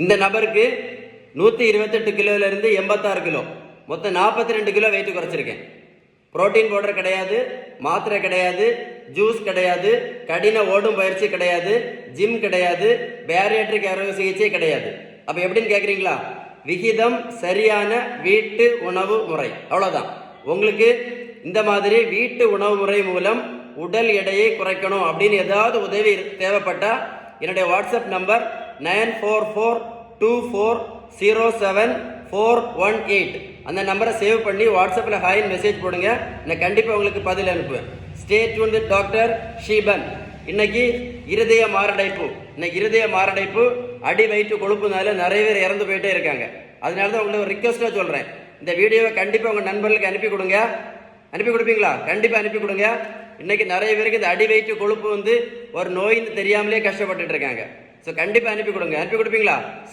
இந்த நபருக்கு 128 கிலோலேருந்து 86 கிலோ, மொத்தம் 42 கிலோ வெயிட் குறைச்சிருக்கேன். புரோட்டீன் பவுடர் கிடையாது, மாத்திரை கிடையாது, ஜூஸ் கிடையாது, கடின ஓடும் பயிற்சி கிடையாது, ஜிம் கிடையாது, பேரியாட்ரிக் அறுவை சிகிச்சை கிடையாது. அப்போ எப்படின்னு கேட்குறீங்களா? விகிதம் சரியான வீட்டு உணவு முறை, அவ்வளோதான். உங்களுக்கு இந்த மாதிரி வீட்டு உணவு முறை மூலம் உடல் எடையை குறைக்கணும் அப்படின்னு ஏதாவது உதவி தேவைப்பட்டா என்னுடைய வாட்ஸ்அப் நம்பர் 9442407418. அந்த நம்பரை சேவ் பண்ணி வாட்ஸ்அப்பில் ஹாய்னு மெசேஜ் போடுங்க. நான் கண்டிப்பாக உங்களுக்கு பதில் அனுப்புவேன். Stay tune with doctor Sheeban. இன்னைக்கு இருதய மாரடைப்பு அடி வயிற்று கொழுப்புனால நிறைய பேர் இறந்து போயிட்டே இருக்காங்க. அதனால தான் உங்களுக்கு ஒரு ரிக்வஸ்ட்டாக சொல்கிறேன், இந்த வீடியோவை கண்டிப்பாக உங்கள் நண்பர்களுக்கு அனுப்பி கொடுங்க. அனுப்பி கொடுப்பீங்களா? கண்டிப்பாக அனுப்பி கொடுங்க. இன்னைக்கு நிறைய பேருக்கு இந்த அடி வயிற்று கொழுப்பு ஒரு நோயின்னு தெரியாமலே கஷ்டப்பட்டுட்டு இருக்காங்க. ஸோ கண்டிப்பாக அனுப்பி கொடுங்க. அனுப்பி கொடுப்பீங்களா?